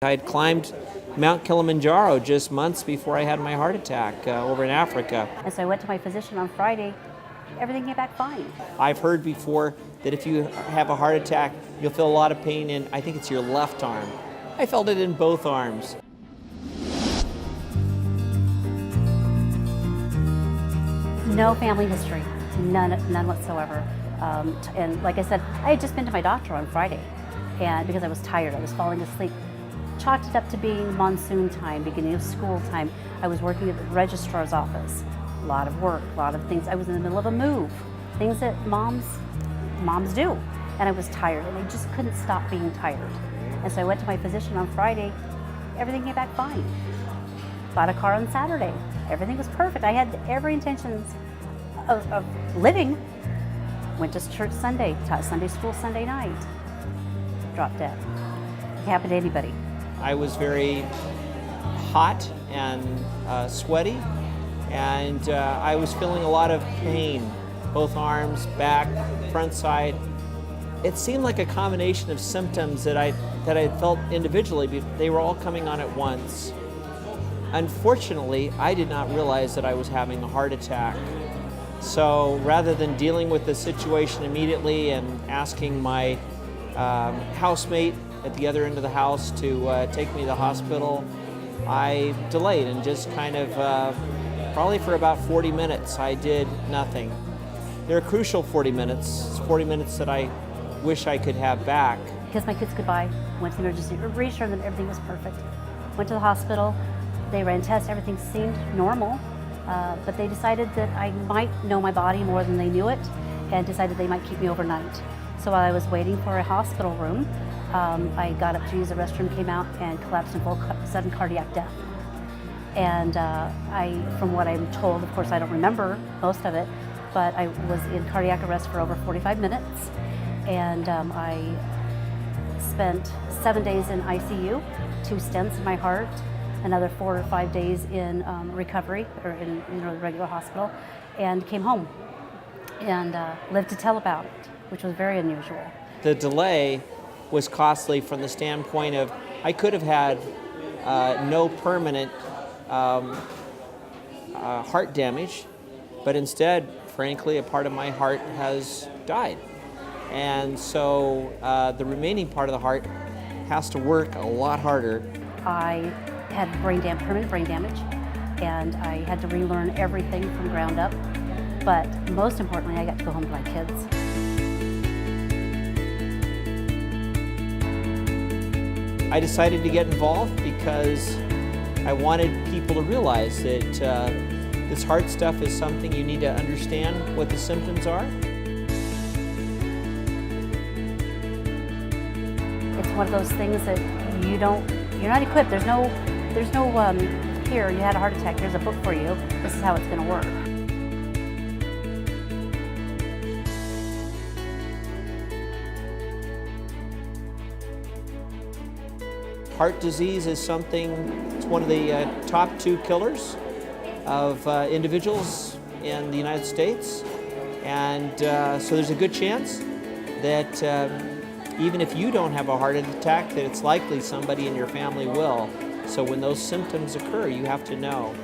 I had climbed Mount Kilimanjaro just months before I had my heart attack over in Africa. And so I went to my physician on Friday. Everything came back fine. I've heard before that if you have a heart attack, you'll feel a lot of pain in, I think it's your left arm. I felt it in both arms. No family history, none whatsoever. And like I said, I had just been to my doctor on Friday, and because I was tired, I was falling asleep. Chalked it up to being monsoon time, beginning of school time. I was working at the registrar's office. A lot of work, a lot of things. I was in the middle of a move, things that moms do. And I was tired, and I just couldn't stop being tired. And so I went to my physician on Friday. Everything came back fine. Bought a car on Saturday. Everything was perfect. I had every intentions of living. Went to church Sunday, taught Sunday school Sunday night. Dropped dead. It can happen to anybody. I was very hot and sweaty, and I was feeling a lot of pain, both arms, back, front side. It seemed like a combination of symptoms that I felt individually, but they were all coming on at once. Unfortunately, I did not realize that I was having a heart attack. So rather than dealing with the situation immediately and asking my housemate at the other end of the house to take me to the hospital, I delayed and just kind of, probably for about 40 minutes, I did nothing. They're crucial 40 minutes. It's 40 minutes that I wish I could have back. Kissed my kids goodbye, went to the emergency room, reassured them everything was perfect. Went to the hospital, they ran tests, everything seemed normal, but they decided that I might know my body more than they knew it, and decided they might keep me overnight. So while I was waiting for a hospital room, I got up to use the restroom, came out, and collapsed in full sudden cardiac death. And from what I'm told, of course I don't remember most of it, but I was in cardiac arrest for over 45 minutes, and I spent 7 days in ICU, 2 stents in my heart, another 4 or 5 days in recovery, or in the regular hospital, and came home and lived to tell about it, which was very unusual. The delay was costly from the standpoint of I could have had no permanent heart damage, but instead, frankly, a part of my heart has died. And so the remaining part of the heart has to work a lot harder. I had permanent brain damage, and I had to relearn everything from ground up. But most importantly, I got to go home to my kids. I decided to get involved because I wanted people to realize that this heart stuff is something you need to understand what the symptoms are. It's one of those things that you're not equipped. There's no here, you had a heart attack, here's a book for you, this is how it's going to work. Heart disease is it's one of the top 2 killers of individuals in the United States. And so there's a good chance that even if you don't have a heart attack, that it's likely somebody in your family will. So when those symptoms occur, you have to know.